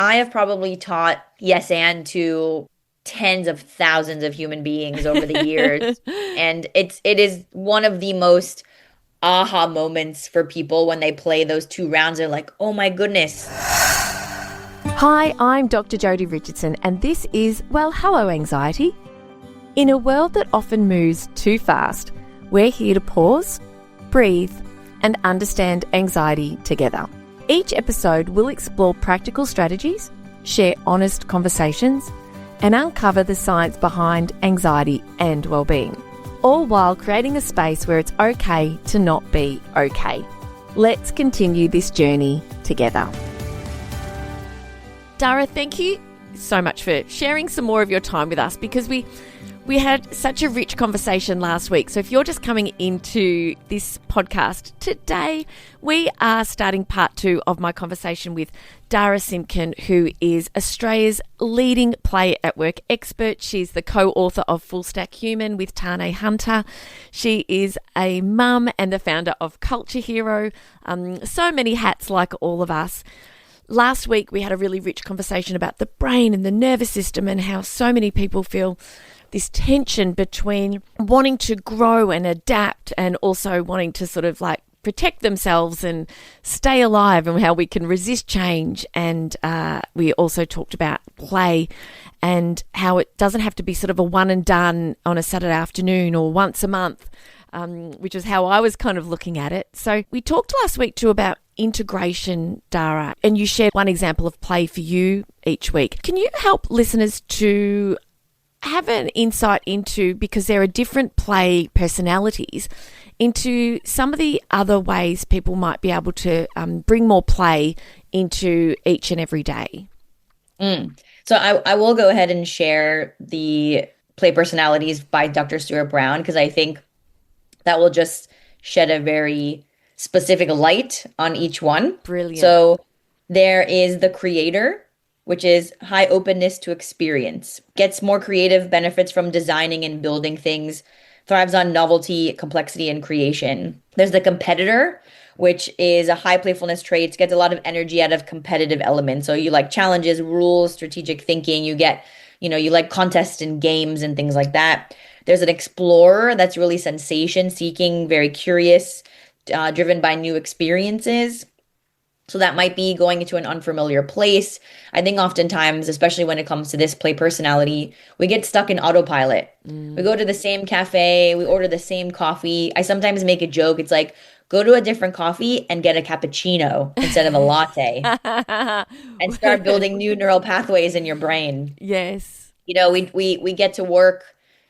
I have probably taught yes and to tens of thousands of human beings over the years. And it is one of the most aha moments for people when they play those 2 rounds. They're like, oh my goodness. Hi, I'm Dr Jodi Richardson, and this is, well, hello anxiety. In a world that often moves too fast, we're here to pause, breathe, and understand anxiety together. Each episode will explore practical strategies, share honest conversations, and uncover the science behind anxiety and well-being, all while creating a space where it's okay to not be okay. Let's continue this journey together. Dara, thank you so much for sharing some more of your time with us, because we had such a rich conversation last week. So if you're just coming into this podcast today, we are starting part 2 of my conversation with Dara Simkin, who is Australia's leading play at work expert. She's the co-author of Full Stack Human with Tane Hunter. She is a mum and the founder of Culture Hero. So many hats like all of us. Last week, we had a really rich conversation about the brain and the nervous system and how so many people feel this tension between wanting to grow and adapt and also wanting to sort of like protect themselves and stay alive, and how we can resist change. And we also talked about play and how it doesn't have to be sort of a one and done on a Saturday afternoon or once a month, which is how I was kind of looking at it. So we talked last week too about integration, Dara, and you shared one example of play for you each week. Can you help listeners to have an insight into, because there are different play personalities, into some of the other ways people might be able to bring more play into each and every day? So I will go ahead and share the play personalities by Dr. Stuart Brown, because I think that will just shed a very specific light on each one. Brilliant. So there is the creator, which is high openness to experience, gets more creative benefits from designing and building things, thrives on novelty, complexity, and creation. There's the competitor, which is a high playfulness trait, gets a lot of energy out of competitive elements. So you like challenges, rules, strategic thinking. You like contests and games and things like that. There's an explorer that's really sensation seeking, very curious, driven by new experiences. So that might be going into an unfamiliar place. I think oftentimes, especially when it comes to this play personality, we get stuck in autopilot. We go to the same cafe, we order the same coffee. I sometimes make a joke. It's like, go to a different coffee and get a cappuccino instead of a latte and start building new neural pathways in your brain. Yes. We get to work.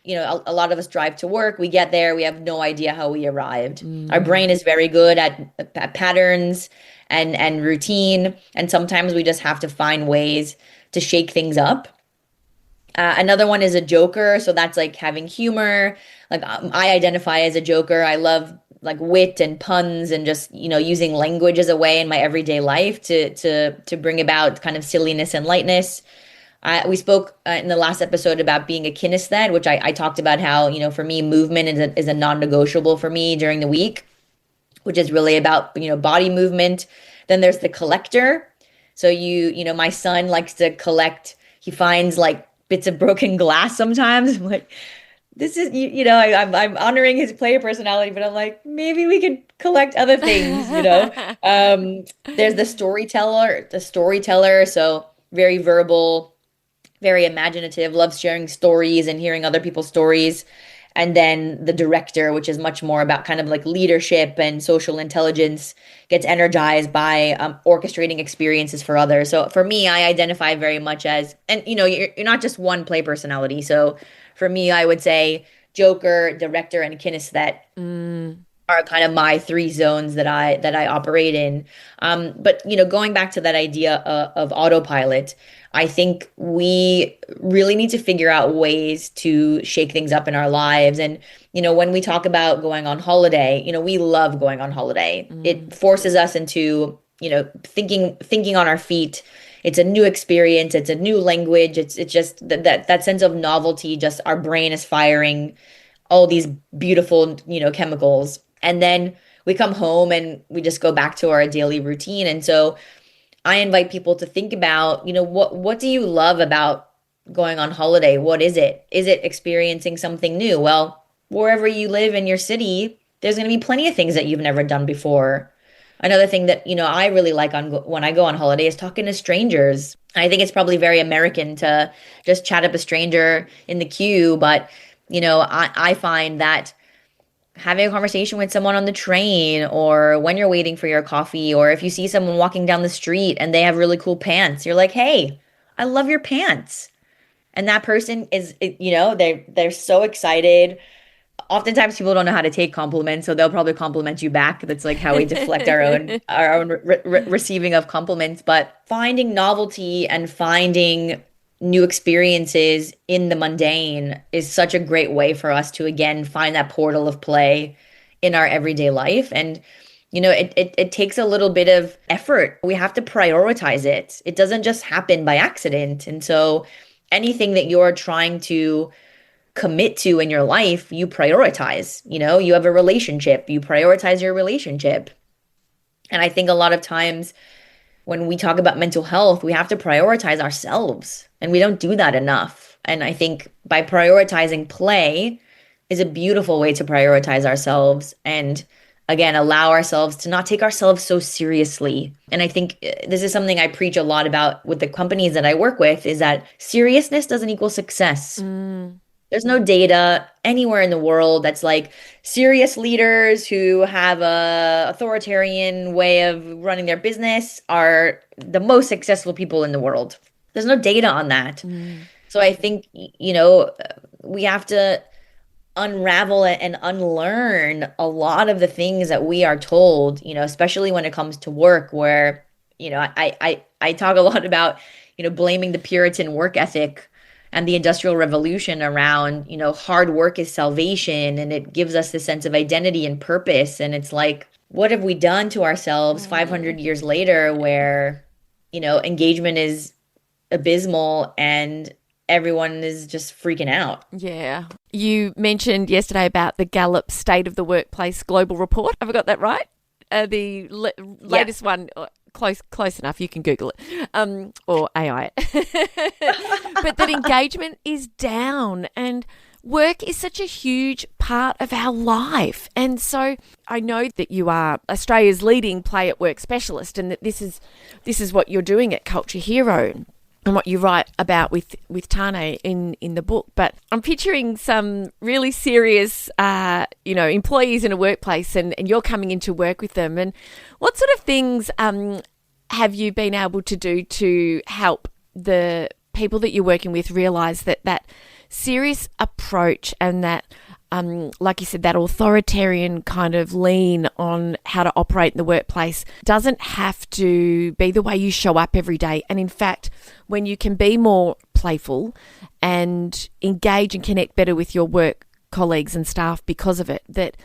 A lot of us drive to work. We get there. We have no idea how we arrived. Our brain is very good at patterns and routine. And sometimes we just have to find ways to shake things up. Another one is a joker. So that's like having humor. Like I identify as a joker. I love like wit and puns and just, using language as a way in my everyday life to bring about kind of silliness and lightness. We spoke in the last episode about being a kinesthetic, which I talked about how, for me, movement is a non-negotiable for me during the week, which is really about, body movement. Then there's the collector. So my son likes to collect. He finds like bits of broken glass sometimes. I'm like, this is, I'm honoring his player personality, but I'm like, maybe we could collect other things, There's the storyteller. So very verbal, very imaginative, loves sharing stories and hearing other people's stories. And then the director, which is much more about kind of like leadership and social intelligence, gets energized by orchestrating experiences for others. So for me, I identify very much as, and you're not just one play personality. So for me, I would say joker, director, and kinesthetic are kind of my 3 zones that I operate in. But going back to that idea of autopilot, I think we really need to figure out ways to shake things up in our lives. And, when we talk about going on holiday, we love going on holiday. It forces us into, thinking on our feet. It's a new experience. It's a new language. It's just that sense of novelty. Just our brain is firing all these beautiful, chemicals. And then we come home and we just go back to our daily routine. And so I invite people to think about, what do you love about going on holiday? What is it? Is it experiencing something new? Well, wherever you live in your city, there's going to be plenty of things that you've never done before. Another thing that, I really like when I go on holiday is talking to strangers. I think it's probably very American to just chat up a stranger in the queue, but I find that having a conversation with someone on the train or when you're waiting for your coffee, or if you see someone walking down the street and they have really cool pants, you're like, "Hey, I love your pants." And that person they're so excited. Oftentimes people don't know how to take compliments, so they'll probably compliment you back. That's like how we deflect our own receiving of compliments. But finding novelty and finding new experiences in the mundane is such a great way for us to again find that portal of play in our everyday life. And it takes a little bit of effort. We have to prioritize it. It doesn't just happen by accident. And so anything that you're trying to commit to in your life, you prioritize. You have a relationship, you prioritize your relationship. And I think a lot of times when we talk about mental health, we have to prioritize ourselves, and we don't do that enough. And I think by prioritizing play is a beautiful way to prioritize ourselves and again allow ourselves to not take ourselves so seriously. And I think this is something I preach a lot about with the companies that I work with, is that seriousness doesn't equal success. There's no data anywhere in the world that's like serious leaders who have a authoritarian way of running their business are the most successful people in the world. There's no data on that. So I think, we have to unravel it and unlearn a lot of the things that we are told, especially when it comes to work, where, I talk a lot about, blaming the Puritan work ethic and the Industrial Revolution around, hard work is salvation, and it gives us this sense of identity and purpose. And it's like, what have we done to ourselves 500 years later where, engagement is abysmal and everyone is just freaking out? Yeah. You mentioned yesterday about the Gallup State of the Workplace Global Report. Have I got that right? The latest one. Close enough. You can Google it, or AI it. But that engagement is down, and work is such a huge part of our life. And so I know that you are Australia's leading play at work specialist, and that this is what you're doing at Culture Hero, and what you write about with Tane in the book. But I'm picturing some really serious, employees in a workplace, and you're coming into work with them. And what sort of things have you been able to do to help the people that you're working with realise that serious approach and that, like you said, that authoritarian kind of lean on how to operate in the workplace doesn't have to be the way you show up every day. And in fact, when you can be more playful and engage and connect better with your work colleagues and staff because of it, that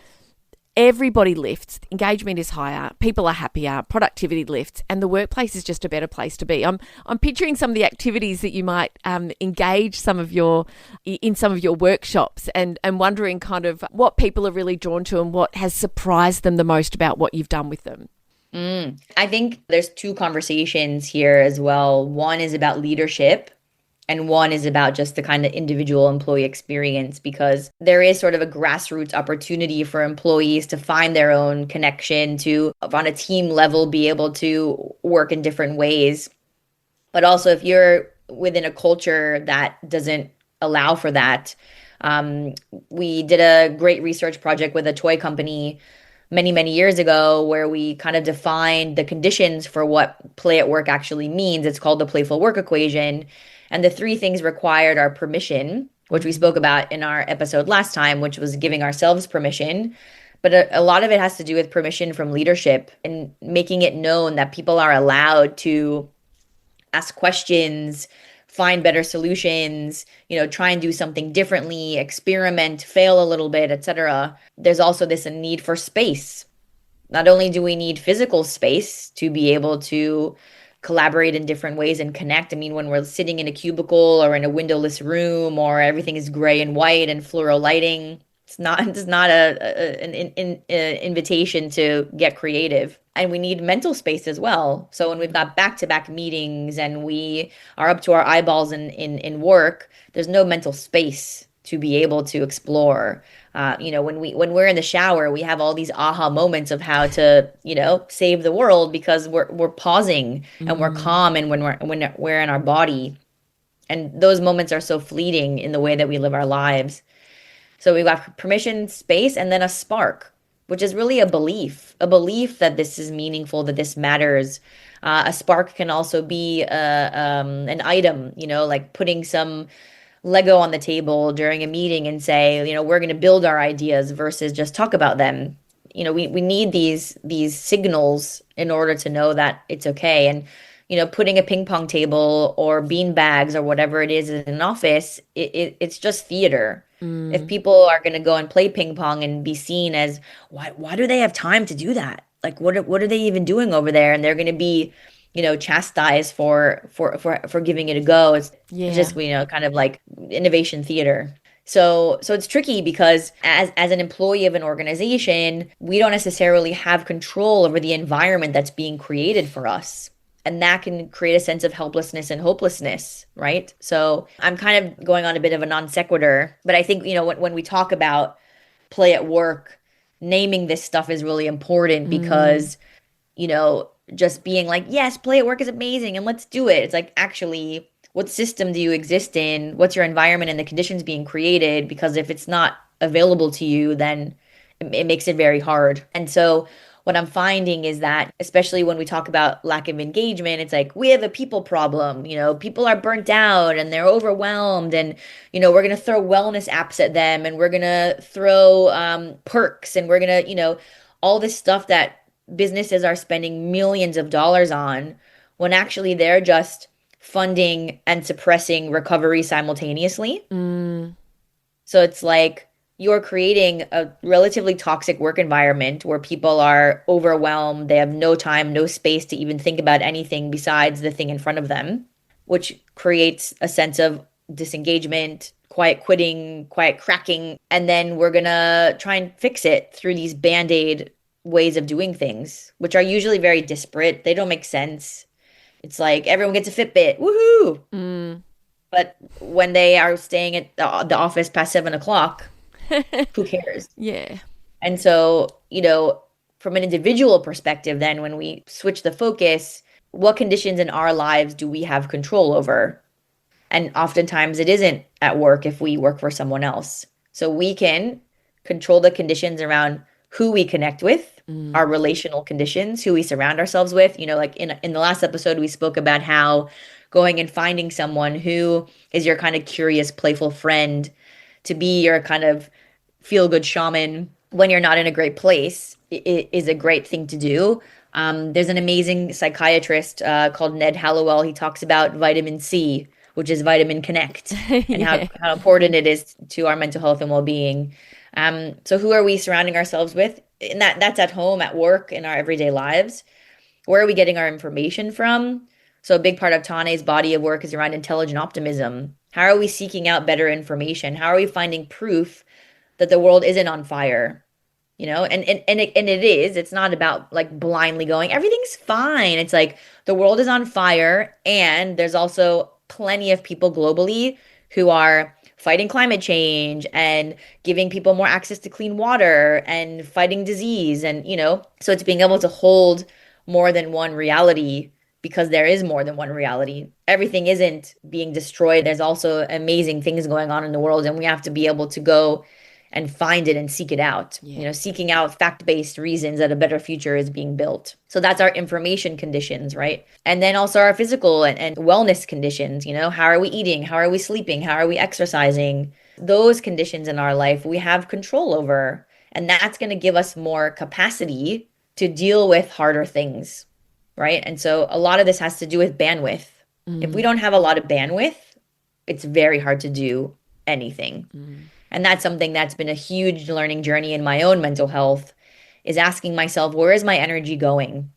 everybody lifts, engagement is higher, people are happier, productivity lifts, and the workplace is just a better place to be. I'm picturing some of the activities that you might engage in some of your workshops, and wondering kind of what people are really drawn to and what has surprised them the most about what you've done with them. I think there's two conversations here as well. One is about leadership, and one is about just the kind of individual employee experience, because there is sort of a grassroots opportunity for employees to find their own connection, to, on a team level, be able to work in different ways. But also, if you're within a culture that doesn't allow for that, we did a great research project with a toy company many, many years ago where we kind of defined the conditions for what play at work actually means. It's called the playful work equation. And the three things required are permission, which we spoke about in our episode last time, which was giving ourselves permission. But a lot of it has to do with permission from leadership and making it known that people are allowed to ask questions, find better solutions, try and do something differently, experiment, fail a little bit, etc. There's also this need for space. Not only do we need physical space to be able to collaborate in different ways and connect. I mean, when we're sitting in a cubicle or in a windowless room, or everything is gray and white and fluoral lighting, It's not an invitation to get creative. And we need mental space as well. So when we've got back-to-back meetings and we are up to our eyeballs in work, there's no mental space to be able to explore. When we're in the shower, we have all these aha moments of how to, save the world because we're pausing and we're calm and when we're in our body. And those moments are so fleeting in the way that we live our lives. So we've got permission, space, and then a spark, which is really a belief that this is meaningful, that this matters. A spark can also be an item, like putting some Lego on the table during a meeting and say, we're going to build our ideas versus just talk about them. We need these signals in order to know that it's okay. And putting a ping pong table or bean bags or whatever it is in an office, it's just theater. If people are going to go and play ping pong and be seen as, why do they have time to do that? Like, what are they even doing over there? And they're going to be, chastised for giving it a go. It's just, kind of like innovation theater. So it's tricky because as an employee of an organization, we don't necessarily have control over the environment that's being created for us. And that can create a sense of helplessness and hopelessness, right? So I'm kind of going on a bit of a non sequitur, but I think, when we talk about play at work, naming this stuff is really important because, just being like, yes, play at work is amazing and let's do it. It's like, actually, what system do you exist in? What's your environment and the conditions being created? Because if it's not available to you, then it makes it very hard. And so what I'm finding is that, especially when we talk about lack of engagement, it's like we have a people problem. People are burnt out and they're overwhelmed, and we're gonna throw wellness apps at them, and we're gonna throw perks, and we're gonna all this stuff that businesses are spending millions of dollars on, when actually they're just funding and suppressing recovery simultaneously. So it's like, you're creating a relatively toxic work environment where people are overwhelmed. They have no time, no space to even think about anything besides the thing in front of them, which creates a sense of disengagement, quiet quitting, quiet cracking. And then we're going to try and fix it through these band-aid ways of doing things, which are usually very disparate. They don't make sense. It's like everyone gets a Fitbit. Woohoo! But when they are staying at the office past 7 o'clock, who cares? Yeah. And so, from an individual perspective, then when we switch the focus, what conditions in our lives do we have control over? And oftentimes it isn't at work if we work for someone else. So we can control the conditions around who we connect with, our relational conditions, who we surround ourselves with. Like in the last episode, we spoke about how going and finding someone who is your kind of curious, playful friend, to be your kind of feel-good shaman when you're not in a great place is a great thing to do. There's an amazing psychiatrist called Ned Hallowell. He talks about vitamin C, which is vitamin connect, and how important it is to our mental health and well-being. So who are we surrounding ourselves with? And that's at home, at work, in our everyday lives. Where are we getting our information from? So a big part of Tane's body of work is around intelligent optimism. How are we seeking out better information? How are we finding proof that the world isn't on fire? And it is. It's not about like blindly going, everything's fine. It's like the world is on fire, and there's also plenty of people globally who are fighting climate change and giving people more access to clean water and fighting disease. And, so it's being able to hold more than one reality, because there is more than one reality. Everything isn't being destroyed. There's also amazing things going on in the world, and we have to be able to go and find it and seek it out. Seeking out fact-based reasons that a better future is being built. So that's our information conditions, right? And then also our physical and wellness conditions. How are we eating? How are we sleeping? How are we exercising? Those conditions in our life we have control over, and that's going to give us more capacity to deal with harder things, right? And so a lot of this has to do with bandwidth. If we don't have a lot of bandwidth, it's very hard to do anything. And that's something that's been a huge learning journey in my own mental health, is asking myself, where is my energy going?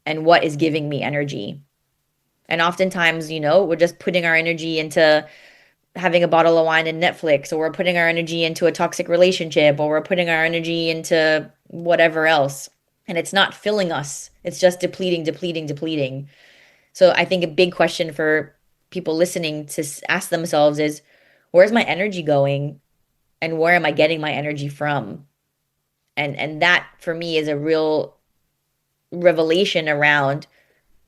And what is giving me energy? And oftentimes, we're just putting our energy into having a bottle of wine and Netflix, or we're putting our energy into a toxic relationship, or we're putting our energy into whatever else. And it's not filling us. It's just depleting, depleting, depleting. So I think a big question for people listening to ask themselves is, where's my energy going and where am I getting my energy from? And that for me is a real revelation around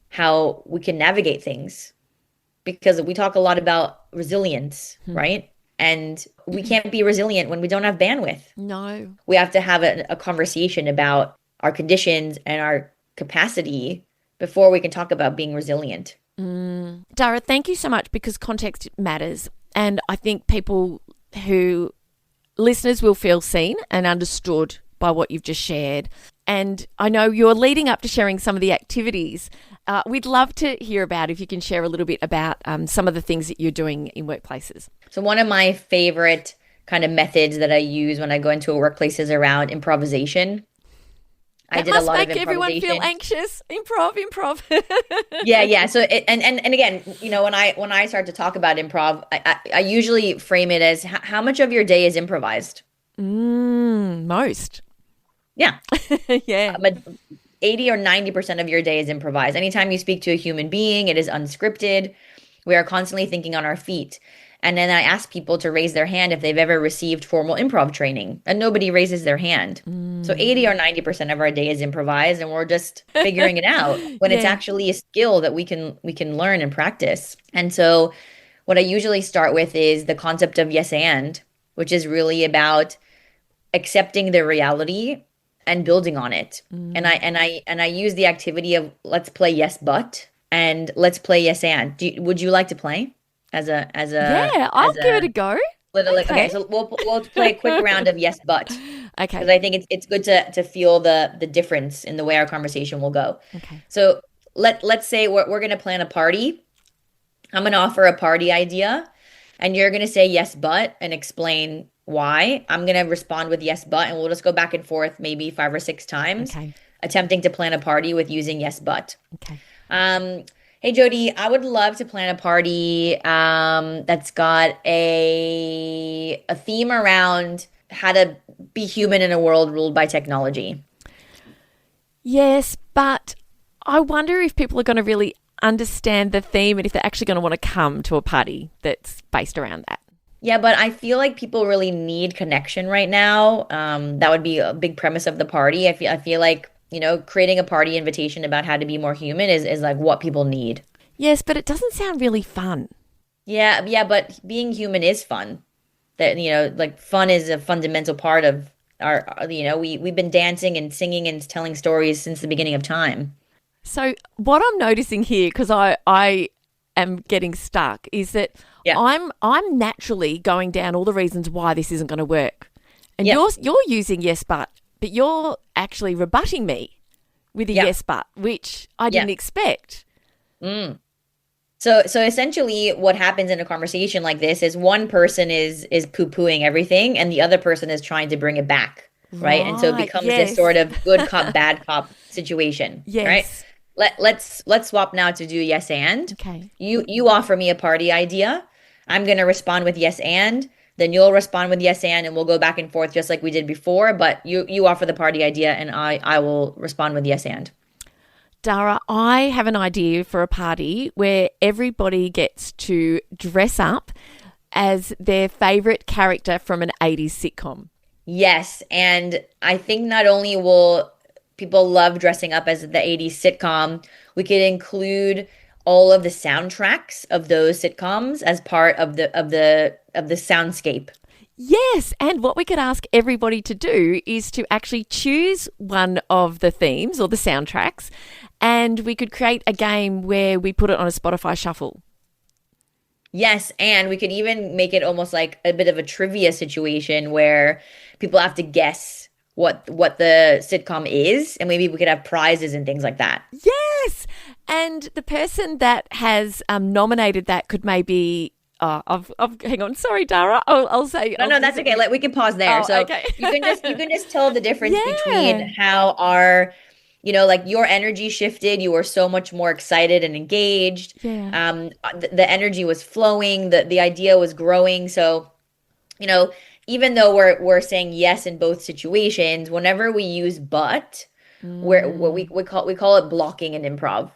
how we can navigate things, because we talk a lot about resilience, right? And we can't be resilient when we don't have bandwidth. No. We have to have a conversation about our conditions and our capacity before we can talk about being resilient. Dara, thank you so much, because context matters. And I think listeners will feel seen and understood by what you've just shared. And I know you're leading up to sharing some of the activities. We'd love to hear about, if you can share a little bit about some of the things that you're doing in workplaces. So one of my favorite kind of methods that I use when I go into a workplace is around improvisation. I did a lot of improvisation. That must make everyone feel anxious. Improv. Yeah. So and again, when I start to talk about improv, I usually frame it as how much of your day is improvised. Most. Yeah. Yeah. 80 or 90% of your day is improvised. Anytime you speak to a human being, it is unscripted. We are constantly thinking on our feet. And then I ask people to raise their hand if they've ever received formal improv training, and nobody raises their hand. So 80 or 90% of our day is improvised, and we're just figuring it out when it's actually a skill that we can learn and practice. And so what I usually start with is the concept of yes and, which is really about accepting the reality and building on it. And I use the activity of let's play yes but and let's play yes and. Would you like to play? I'll give it a go. Okay, so we'll play a quick round of yes but. Okay. Because I think it's good to feel the difference in the way our conversation will go. Okay. So let's say we're going to plan a party. I'm going to offer a party idea, and you're going to say yes but and explain why. I'm going to respond with yes but, and we'll just go back and forth maybe 5 or 6 times, attempting to plan a party with using yes but. Okay. Hey, Jodi, I would love to plan a party that's got a theme around how to be human in a world ruled by technology. Yes, but I wonder if people are going to really understand the theme and if they're actually going to want to come to a party that's based around that. Yeah, but I feel like people really need connection right now. That would be a big premise of the party. I feel like creating a party invitation about how to be more human is like what people need. Yes, but it doesn't sound really fun. Yeah, but being human is fun. That, like fun is a fundamental part of our, we've been dancing and singing and telling stories since the beginning of time. So what I'm noticing here, because I am getting stuck, is that I'm naturally going down all the reasons why this isn't going to work. And you're using yes, but you're actually rebutting me with a yes, but, which I didn't expect. So essentially what happens in a conversation like this is one person is poo-pooing everything and the other person is trying to bring it back, right? And so it becomes this sort of good cop, bad cop situation, right? Let's swap now to do yes and. Okay. You offer me a party idea. I'm going to respond with yes and. Then you'll respond with yes and we'll go back and forth just like we did before. But you offer the party idea and I will respond with yes and. Dara, I have an idea for a party where everybody gets to dress up as their favourite character from an 80s sitcom. Yes, and I think not only will people love dressing up as the 80s sitcom, we could include all of the soundtracks of those sitcoms as part of the soundscape. Yes, and what we could ask everybody to do is to actually choose one of the themes or the soundtracks, and we could create a game where we put it on a Spotify shuffle. Yes, and we could even make it almost like a bit of a trivia situation where people have to guess what the sitcom is, and maybe we could have prizes and things like that. Yes, and the person that has nominated that could maybe... hang on. Sorry, Dara. I'll say. No, that's okay. We can pause there. Okay. you can just tell the difference between how our like your energy shifted. You were so much more excited and engaged. Yeah. The energy was flowing, the idea was growing. So, you know, even though we're saying yes in both situations, whenever we use but, we're what Mm, we call it blocking in improv.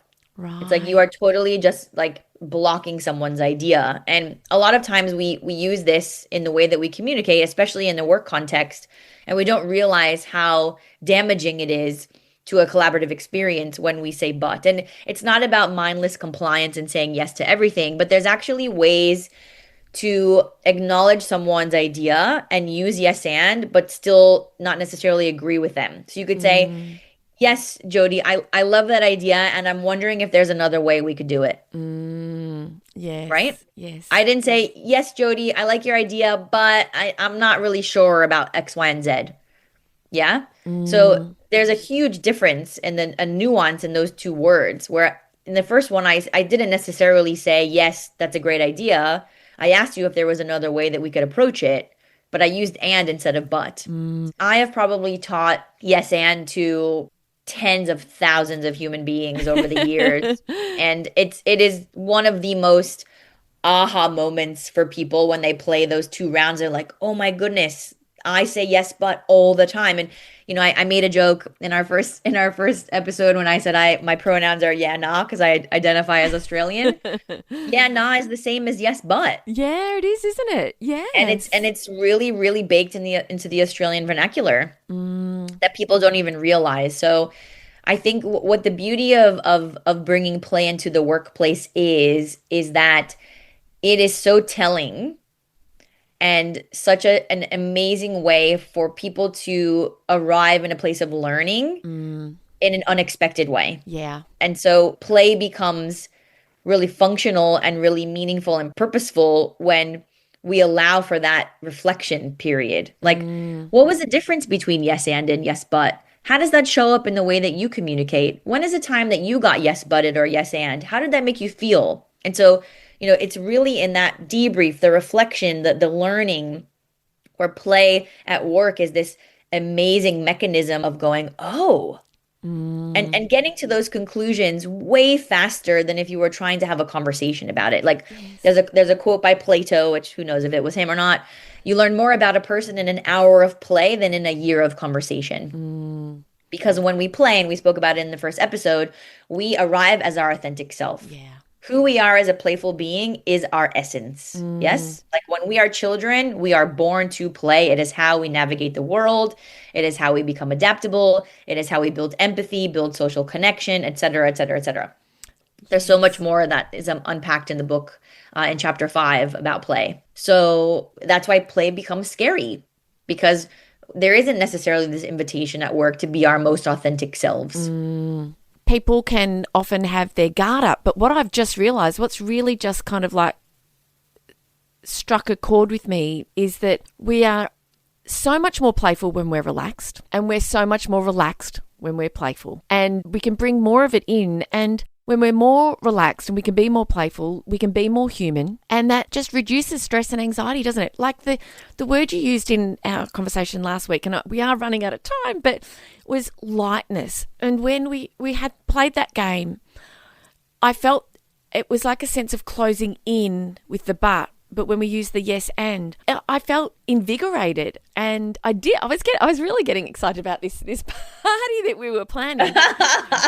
It's like you right. are totally just like blocking someone's idea. And a lot of times we use this in the way that we communicate, especially in the work context, and we don't realize how damaging it is to a collaborative experience when we say but. And it's not about mindless compliance and saying yes to everything, but there's actually ways to acknowledge someone's idea and use yes and, but still not necessarily agree with them. So you could say, Mm, yes, Jody, I love that idea, and I'm wondering if there's another way we could do it, right? yes. Yes. I didn't say, yes, Jody, I like your idea, but I'm not really sure about X, Y, and Z. Yeah. So Mm, there's a huge difference and then a nuance in those two words where in the first one, I didn't necessarily say, yes, that's a great idea. I asked you if there was another way that we could approach it, but I used and instead of but. mm, I have probably taught yes and to tens of thousands of human beings over the years. And it is one of the most aha moments for people when they play those two rounds. They're like, oh my goodness, I say yes, but all the time. And I made a joke in our first episode when I said my pronouns are yeah, nah, because I identify as Australian. Yeah, nah is the same as yes, but. yeah, it is, isn't it? And it's and Yes. it's really, really baked into the Australian vernacular Mm, that people don't even realize. So I think what the beauty of bringing play into the workplace is that it is so telling and such an amazing way for people to arrive in a place of learning mm, in an unexpected way. yeah. And so play becomes really functional and really meaningful and purposeful when we allow for that reflection period. Like, Mm, what was the difference between yes and yes but? How does that show up in the way that you communicate? When is the time that you got yes butted or yes and? How did that make you feel? And so, it's really in that debrief, the reflection, the learning, where play at work is this amazing mechanism of going, oh, and mm, and getting to those conclusions way faster than if you were trying to have a conversation about it. Like yes. there's a quote by Plato, which who knows if it was him or not. You learn more about a person in an hour of play than in a year of conversation. Mm, Because when we play, and we spoke about it in the first episode, we arrive as our authentic self. yeah. Who we are as a playful being is our essence. Mm, Yes? Like when we are children, we are born to play. It is how we navigate the world. It is how we become adaptable. It is how we build empathy, build social connection, et cetera, et cetera, et cetera. There's so much yes. more that is unpacked in the book in chapter 5 about play. So that's why play becomes scary because there isn't necessarily this invitation at work to be our most authentic selves. Mm. People can often have their guard up, but what I've just realized, what's really just kind of like struck a chord with me is that we are so much more playful when we're relaxed, and we're so much more relaxed when we're playful. And we can bring more of it in. And when we're more relaxed and we can be more playful, we can be more human. And that just reduces stress and anxiety, doesn't it? Like the word you used in our conversation last week, and we are running out of time, but was lightness. And when we had played that game, I felt it was like a sense of closing in with the but when we used the yes and, I felt invigorated, and I was really getting excited about this party that we were planning.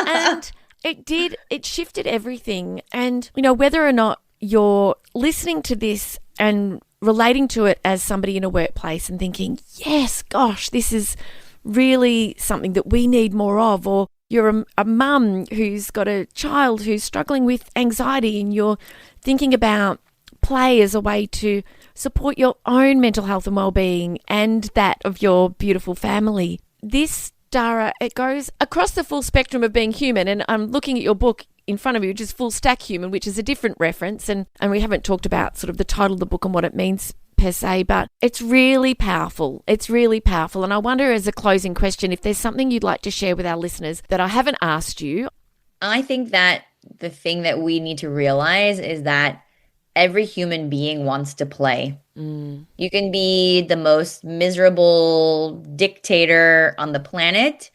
And it shifted everything. And whether or not you're listening to this and relating to it as somebody in a workplace and thinking, yes, gosh, this is really something that we need more of, or you're a mum who's got a child who's struggling with anxiety and you're thinking about play as a way to support your own mental health and well-being and that of your beautiful family. This, Dara, it goes across the full spectrum of being human. And I'm looking at your book in front of you, which is Full Stack Human, which is a different reference. And we haven't talked about sort of the title of the book and what it means per se, but it's really powerful. It's really powerful. And I wonder, as a closing question, if there's something you'd like to share with our listeners that I haven't asked you. I think that the thing that we need to realize is that every human being wants to play. You can be the most miserable dictator on the planet.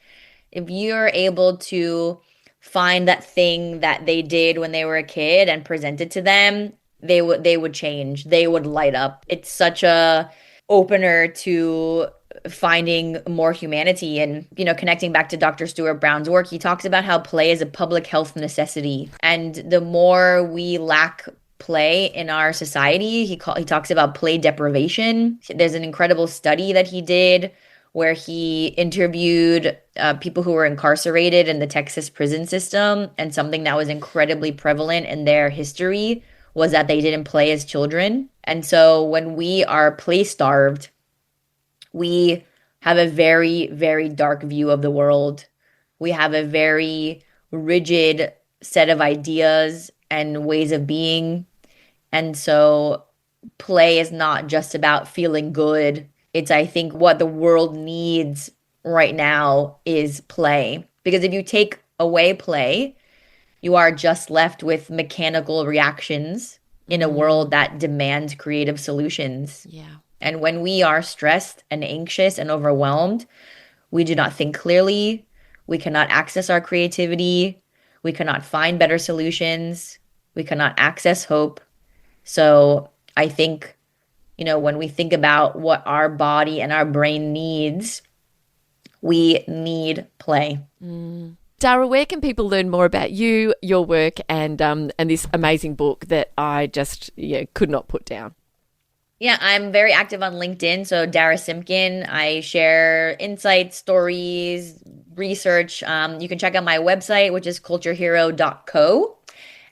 If you're able to find that thing that they did when they were a kid and present it to them, they would change. They would light up. It's such a opener to finding more humanity. And connecting back to Dr. Stuart Brown's work, he talks about how play is a public health necessity, and the more we lack play in our society, he talks about play deprivation. There's an incredible study that he did where he interviewed people who were incarcerated in the Texas prison system, and something that was incredibly prevalent in their history was that they didn't play as children. And so when we are play starved, we have a very, very dark view of the world. We have a very rigid set of ideas and ways of being. And so play is not just about feeling good. It's, I think, what the world needs right now is play. Because if you take away play, you are just left with mechanical reactions in a world that demands creative solutions. Yeah. And when we are stressed and anxious and overwhelmed, we do not think clearly. We cannot access our creativity. We cannot find better solutions. We cannot access hope. So I think, when we think about what our body and our brain needs, we need play. Dara, where can people learn more about you, your work, and this amazing book that I just could not put down? Yeah, I'm very active on LinkedIn. So Dara Simkin, I share insights, stories, research. You can check out my website, which is culturehero.co.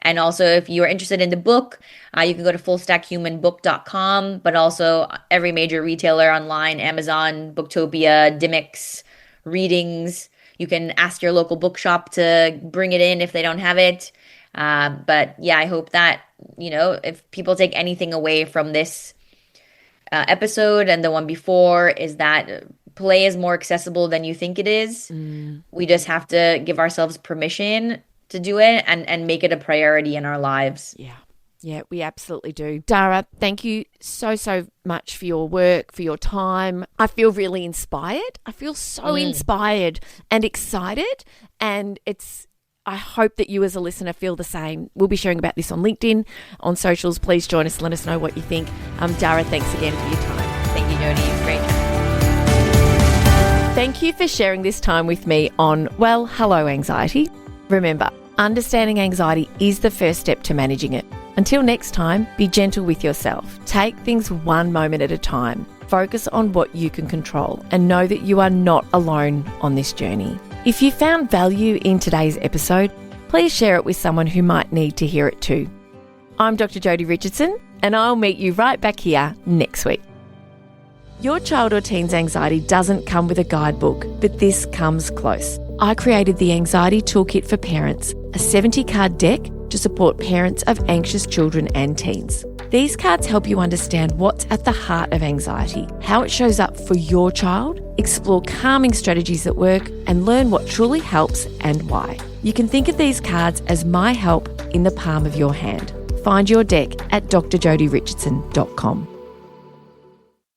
And also, if you are interested in the book, you can go to fullstackhumanbook.com, but also every major retailer online, Amazon, Booktopia, Dimmix, Readings. You can ask your local bookshop to bring it in if they don't have it. But yeah, I hope that, if people take anything away from this episode and the one before, is that play is more accessible than you think it is. We just have to give ourselves permission to do it and make it a priority in our lives. Yeah, we absolutely do. Dara, thank you so, so much for your work, for your time. I feel really inspired. I feel so inspired and excited. And I hope that you as a listener feel the same. We'll be sharing about this on LinkedIn, on socials. Please join us. Let us know what you think. Dara, thanks again for your time. Thank you, Jodi. It's great. Thank you for sharing this time with me on, hello, anxiety. Remember, understanding anxiety is the first step to managing it. Until next time, be gentle with yourself. Take things one moment at a time. Focus on what you can control and know that you are not alone on this journey. If you found value in today's episode, please share it with someone who might need to hear it too. I'm Dr Jodi Richardson, and I'll meet you right back here next week. Your child or teen's anxiety doesn't come with a guidebook, but this comes close. I created the Anxiety Toolkit for Parents, a 70-card deck to support parents of anxious children and teens. These cards help you understand what's at the heart of anxiety, how it shows up for your child, explore calming strategies that work, and learn what truly helps and why. You can think of these cards as my help in the palm of your hand. Find your deck at drjodirichardson.com.